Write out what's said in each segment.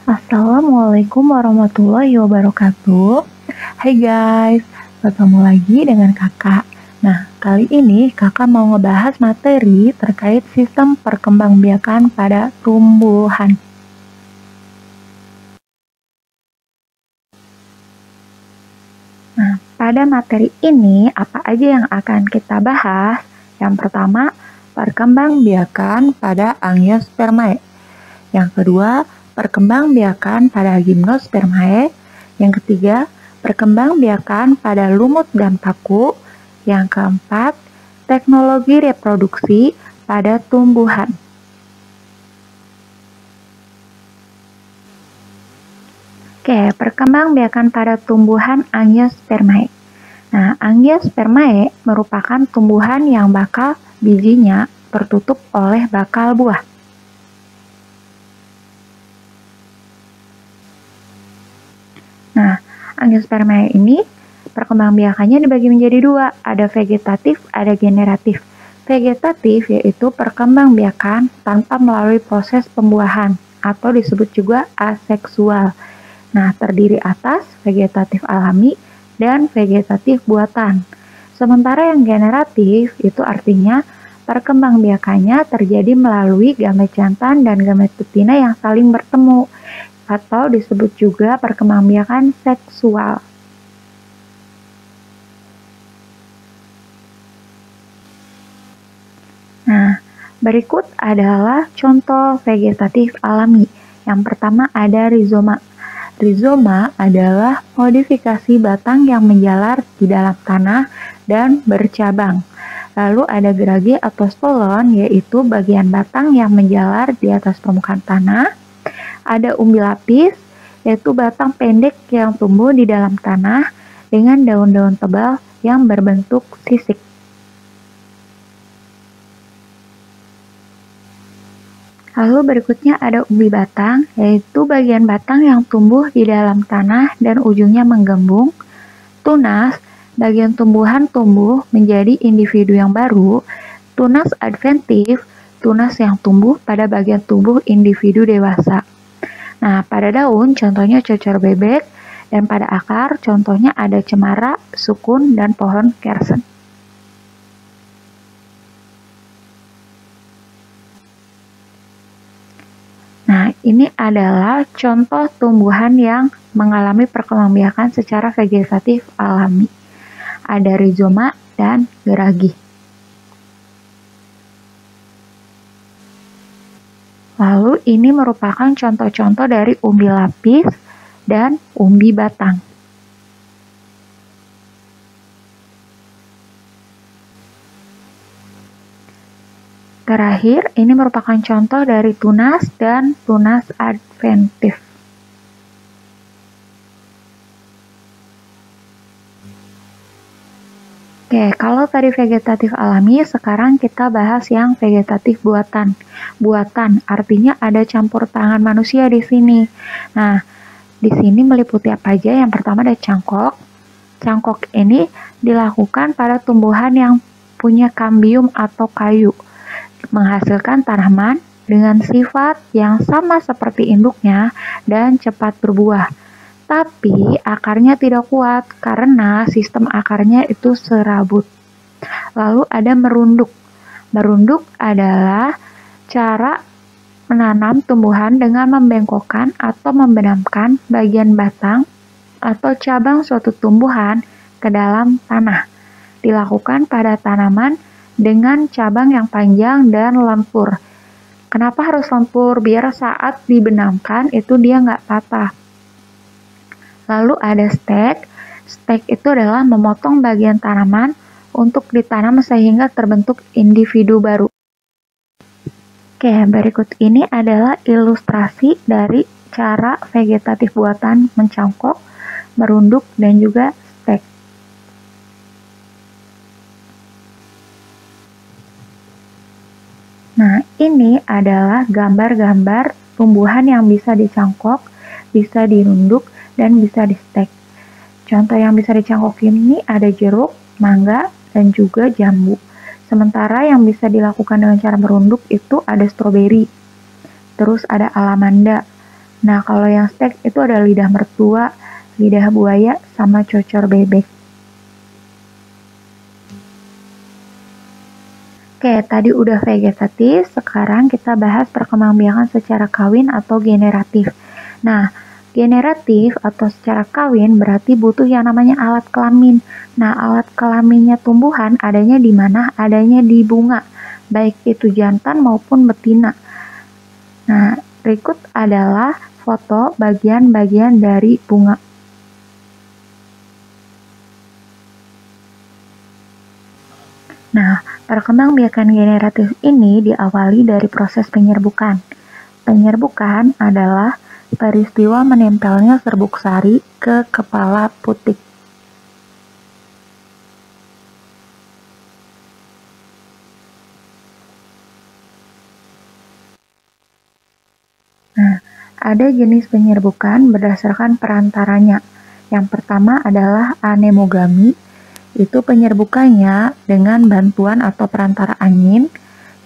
Assalamualaikum warahmatullahi wabarakatuh. Hai guys, ketemu lagi dengan kakak. Nah, kali ini kakak mau ngebahas materi terkait sistem perkembangbiakan pada tumbuhan. Nah, pada materi ini apa aja yang akan kita bahas? Yang pertama, perkembangbiakan pada Angiospermae. Yang kedua, perkembangbiakan pada Gymnospermae. Yang ketiga, perkembangbiakan pada lumut dan paku. Yang keempat, teknologi reproduksi pada tumbuhan. Oke, perkembangbiakan pada tumbuhan Angiospermae. Nah, Angiospermae merupakan tumbuhan yang bakal bijinya tertutup oleh bakal buah. Nah, Angiospermae ini perkembangbiakannya dibagi menjadi dua, ada vegetatif, ada generatif. Vegetatif yaitu perkembangbiakan tanpa melalui proses pembuahan atau disebut juga aseksual. Nah, terdiri atas vegetatif alami dan vegetatif buatan. Sementara yang generatif itu artinya perkembangbiakannya terjadi melalui gamet jantan dan gamet betina yang saling bertemu atau disebut juga perkembangbiakan seksual. Nah, berikut adalah contoh vegetatif alami. Yang pertama ada rizoma. Rizoma adalah modifikasi batang yang menjalar di dalam tanah dan bercabang. Lalu ada gerage atau stolon, yaitu bagian batang yang menjalar di atas permukaan tanah. Ada umbi lapis, yaitu batang pendek yang tumbuh di dalam tanah dengan daun-daun tebal yang berbentuk sisik. Lalu berikutnya ada umbi batang, yaitu bagian batang yang tumbuh di dalam tanah dan ujungnya menggembung. Tunas, bagian tumbuhan tumbuh menjadi individu yang baru. Tunas adventif, tunas yang tumbuh pada bagian tubuh individu dewasa. Nah, pada daun contohnya cocor bebek, dan pada akar contohnya ada cemara, sukun, dan pohon kersen. Nah, ini adalah contoh tumbuhan yang mengalami perkembangbiakan secara vegetatif alami. Ada rizoma dan geragi. Lalu ini merupakan contoh-contoh dari umbi lapis dan umbi batang. Terakhir, ini merupakan contoh dari tunas dan tunas adventif. Oke, kalau tadi vegetatif alami, sekarang kita bahas yang vegetatif buatan. Buatan artinya ada campur tangan manusia di sini. Nah, di sini meliputi apa aja? Yang pertama ada cangkok. Cangkok ini dilakukan pada tumbuhan yang punya kambium atau kayu, menghasilkan tanaman dengan sifat yang sama seperti induknya dan cepat berbuah. Tapi akarnya tidak kuat karena sistem akarnya itu serabut. Lalu ada merunduk. Merunduk adalah cara menanam tumbuhan dengan membengkokkan atau membenamkan bagian batang atau cabang suatu tumbuhan ke dalam tanah. Dilakukan pada tanaman dengan cabang yang panjang dan lentur. Kenapa harus lentur? Biar saat dibenamkan itu dia nggak patah. Lalu ada stek. Stek itu adalah memotong bagian tanaman untuk ditanam sehingga terbentuk individu baru. Oke, berikut ini adalah ilustrasi dari cara vegetatif buatan mencangkok, merunduk, dan juga stek. Nah, ini adalah gambar-gambar tumbuhan yang bisa dicangkok, bisa dirunduk, dan bisa di stek. Contoh yang bisa dicangkok ini ada jeruk, mangga, dan juga jambu. Sementara yang bisa dilakukan dengan cara merunduk itu ada stroberi, terus ada alamanda, Nah, kalau yang stek itu ada lidah mertua, lidah buaya, sama cocor bebek. Oke, tadi udah vegetatif, sekarang kita bahas perkembangbiakan secara kawin atau generatif. Nah, generatif atau secara kawin berarti butuh yang namanya alat kelamin. Nah, alat kelaminnya tumbuhan adanya di mana? Adanya di bunga, baik itu jantan maupun betina. Nah, berikut adalah foto bagian-bagian dari bunga. Nah, perkembangbiakan generatif ini diawali dari proses penyerbukan. Penyerbukan adalah peristiwa menempelnya serbuk sari ke kepala putik. Nah, ada jenis penyerbukan berdasarkan perantaranya. Yang pertama adalah anemogami, itu penyerbukannya dengan bantuan atau perantara angin.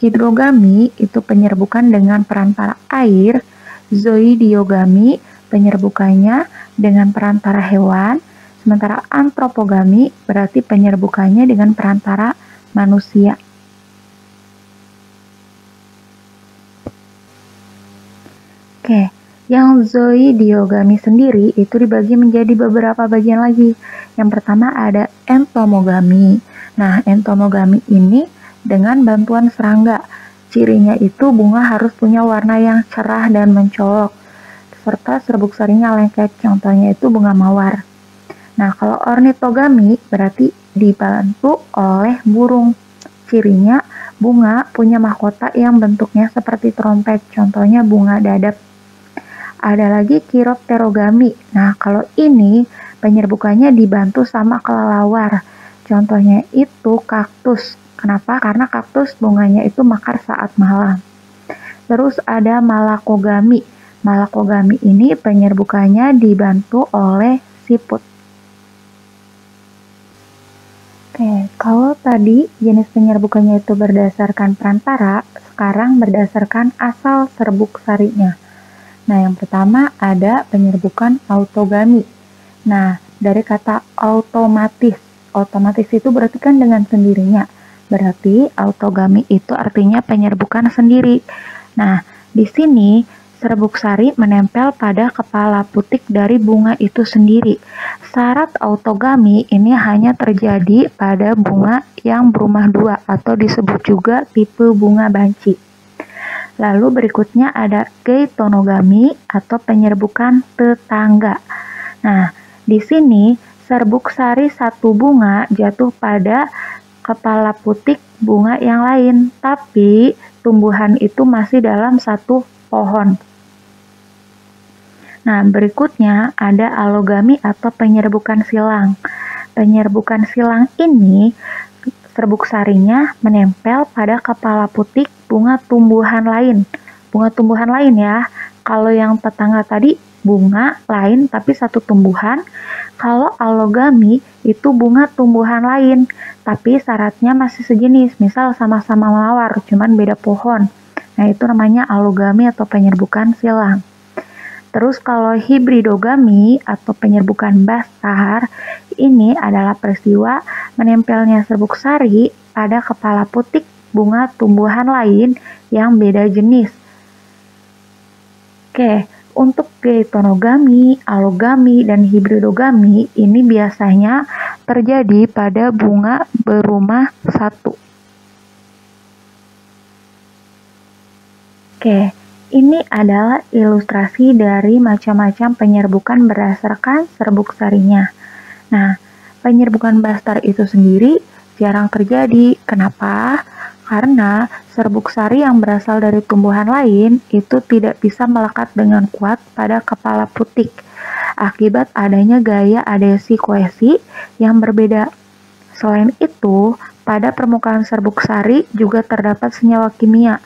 Hidrogami itu penyerbukan dengan perantara air. Zoidiogami penyerbukannya dengan perantara hewan. Sementara antropogami berarti penyerbukannya dengan perantara manusia. Oke, yang zoidiogami sendiri itu dibagi menjadi beberapa bagian lagi. Yang pertama ada entomogami. Nah, entomogami ini dengan bantuan serangga. Cirinya itu bunga harus punya warna yang cerah dan mencolok, serta serbuk sarinya lengket, contohnya itu bunga mawar. Nah, kalau ornitogami berarti dibantu oleh burung. Cirinya bunga punya mahkota yang bentuknya seperti trompet, contohnya bunga dadap. Ada lagi kiropterogami. Nah, kalau ini penyerbukannya dibantu sama kelelawar. Contohnya itu kaktus. Kenapa? Karena kaktus bunganya itu mekar saat malam. Terus ada malakogami. Malakogami ini penyerbukannya dibantu oleh siput. Oke, kalau tadi jenis penyerbukannya itu berdasarkan perantara, sekarang berdasarkan asal serbuk sarinya. Nah, yang pertama ada penyerbukan autogami. Nah, dari kata otomatis. Otomatis itu berarti kan dengan sendirinya. Berarti autogami itu artinya penyerbukan sendiri. Nah, di sini serbuk sari menempel pada kepala putik dari bunga itu sendiri. Syarat autogami ini hanya terjadi pada bunga yang berumah dua atau disebut juga tipe bunga banci. Lalu berikutnya ada geitonogami atau penyerbukan tetangga. Nah, di sini serbuk sari satu bunga jatuh pada kepala putik bunga yang lain, tapi tumbuhan itu masih dalam satu pohon. Nah, berikutnya ada alogami atau penyerbukan silang. Penyerbukan silang ini serbuk sarinya menempel pada kepala putik bunga tumbuhan lain. Bunga tumbuhan lain ya. Kalau yang tetangga tadi bunga lain tapi satu tumbuhan. Kalau alogami itu bunga tumbuhan lain tapi syaratnya masih sejenis. Misal sama-sama mawar, cuman beda pohon. Nah, itu namanya alogami atau penyerbukan silang. Terus kalau hibridogami atau penyerbukan bastar, ini adalah peristiwa menempelnya serbuk sari pada kepala putik bunga tumbuhan lain yang beda jenis. Oke, untuk geitonogami, alogami, dan hibridogami ini biasanya terjadi pada bunga berumah satu. Oke, ini adalah ilustrasi dari macam-macam penyerbukan berdasarkan serbuk sarinya. Nah, penyerbukan bastar itu sendiri jarang terjadi. Kenapa? Karena serbuk sari yang berasal dari tumbuhan lain itu tidak bisa melekat dengan kuat pada kepala putik akibat adanya gaya adhesi kohesi yang berbeda. Selain itu, pada permukaan serbuk sari juga terdapat senyawa kimia.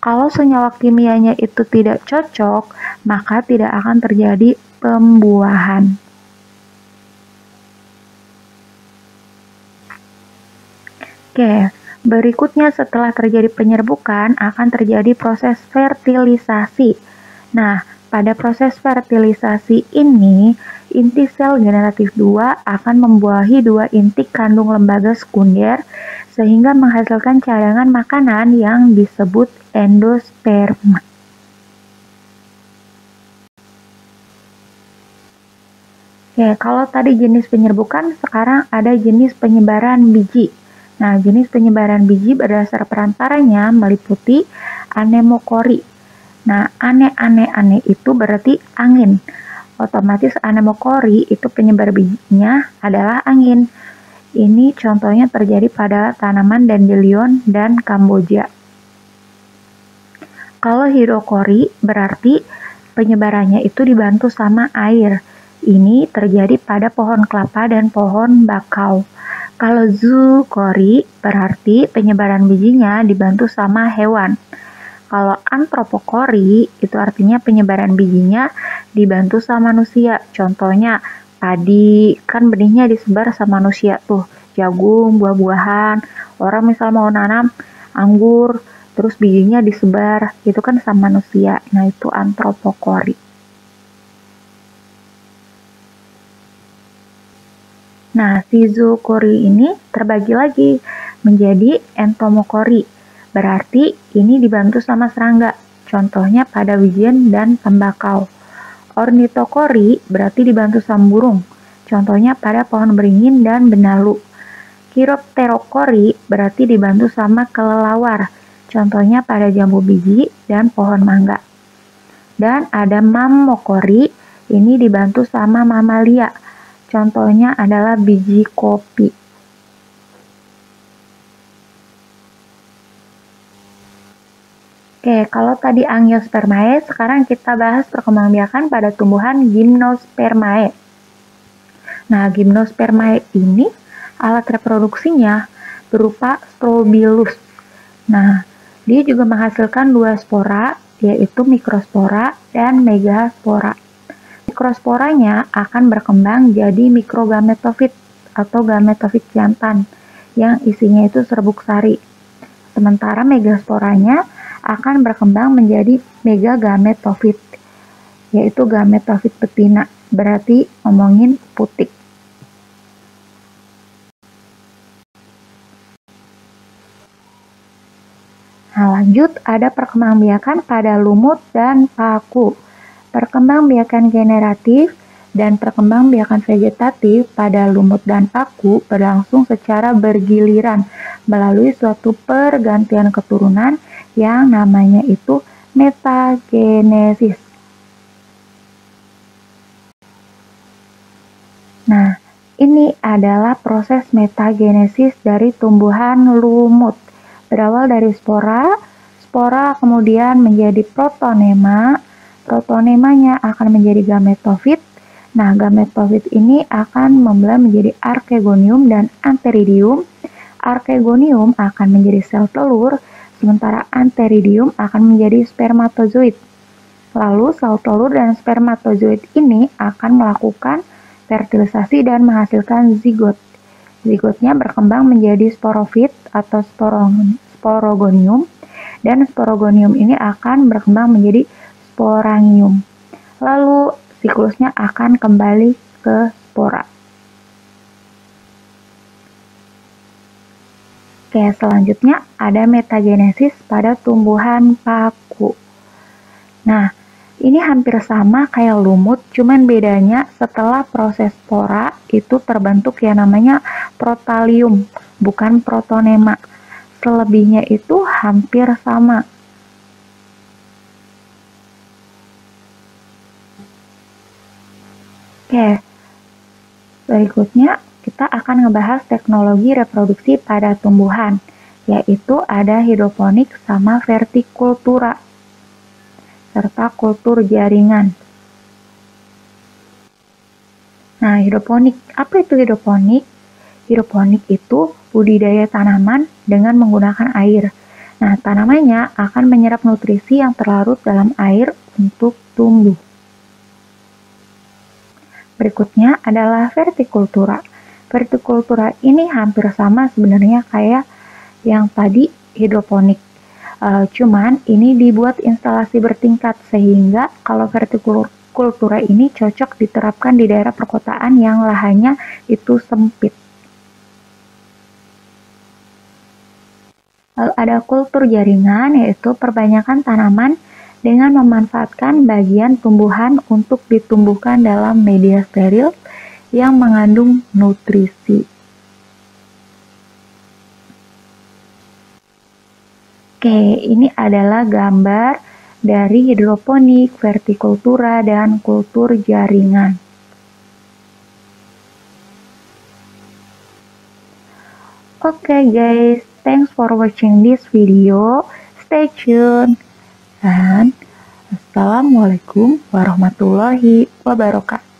Kalau senyawa kimianya itu tidak cocok, maka tidak akan terjadi pembuahan. Oke, berikutnya setelah terjadi penyerbukan akan terjadi proses fertilisasi. Nah, pada proses fertilisasi ini, inti sel generatif 2 akan membuahi dua inti kandung lembaga sekunder sehingga menghasilkan cadangan makanan yang disebut endosperma. Oke, kalau tadi jenis penyerbukan, sekarang ada jenis penyebaran biji. Nah, jenis penyebaran biji berdasar perantaranya meliputi anemokori. Nah, ane itu berarti angin. Otomatis anemokori itu penyebar bijinya adalah angin. Ini contohnya terjadi pada tanaman dandelion dan kamboja. Kalau hidrokori berarti penyebarannya itu dibantu sama air. Ini terjadi pada pohon kelapa dan pohon bakau. Kalau zookori berarti penyebaran bijinya dibantu sama hewan. Kalau antropokori itu artinya penyebaran bijinya dibantu sama manusia. Contohnya padi, kan benihnya disebar sama manusia tuh. Jagung, buah-buahan. Orang misal mau nanam anggur, terus bijinya disebar, itu kan sama manusia. Nah, itu antropokori. Nah, si zookori ini terbagi lagi menjadi entomokori. Berarti ini dibantu sama serangga. Contohnya pada wijen dan tembakau. Ornitokori berarti dibantu sama burung. Contohnya pada pohon beringin dan benalu. Chiropterokori berarti dibantu sama kelelawar. Contohnya pada jambu biji dan pohon mangga. Dan ada mammokori, ini dibantu sama mamalia. Contohnya adalah biji kopi. Oke, kalau tadi Angiospermae, sekarang kita bahas perkembangbiakan pada tumbuhan Gymnospermae. Nah, Gymnospermae ini alat reproduksinya berupa strobilus. Nah, dia juga menghasilkan dua spora, yaitu mikrospora dan megaspora. Mikrosporanya akan berkembang jadi mikrogametofit atau gametofit jantan yang isinya itu serbuk sari. Sementara megasporanya akan berkembang menjadi megagametofit, yaitu gametofit betina, berarti ngomongin putik. Nah, lanjut ada perkembangbiakan pada lumut dan paku. Perkembangbiakan generatif dan perkembangbiakan vegetatif pada lumut dan paku berlangsung secara bergiliran melalui suatu pergantian keturunan yang namanya itu metagenesis. Nah, ini adalah proses metagenesis dari tumbuhan lumut. Berawal dari spora, spora kemudian menjadi protonema, protonemanya akan menjadi gametofit. Nah, gametofit ini akan membelah menjadi archegonium dan antheridium. Archegonium akan menjadi sel telur, sementara antheridium akan menjadi spermatozoid. Lalu, sel telur dan spermatozoid ini akan melakukan fertilisasi dan menghasilkan zigot. Zigotnya berkembang menjadi sporofit atau sporogonium, dan sporogonium ini akan berkembang menjadi sporangium. Lalu siklusnya akan kembali ke spora. Oke, selanjutnya ada metagenesis pada tumbuhan paku. Nah, ini hampir sama kayak lumut, cuman bedanya setelah proses spora itu terbentuk yang namanya protalium, bukan protonema. Selebihnya itu hampir sama. Oke, berikutnya kita akan ngebahas teknologi reproduksi pada tumbuhan, yaitu ada hidroponik sama vertikultura, serta kultur jaringan. Nah, hidroponik, apa itu hidroponik? Hidroponik itu budidaya tanaman dengan menggunakan air. Nah, tanamannya akan menyerap nutrisi yang terlarut dalam air untuk tumbuh. Berikutnya adalah vertikultura. Vertikultura ini hampir sama sebenarnya kayak yang tadi hidroponik. Cuman ini dibuat instalasi bertingkat sehingga kalau vertikultura ini cocok diterapkan di daerah perkotaan yang lahannya itu sempit. Lalu ada kultur jaringan, yaitu perbanyakan tanaman dengan memanfaatkan bagian tumbuhan untuk ditumbuhkan dalam media steril yang mengandung nutrisi. Oke, ini adalah gambar dari hidroponik, vertikultura, dan kultur jaringan. Oke guys, thanks for watching this video. Stay tuned. Dan assalamualaikum warahmatullahi wabarakatuh.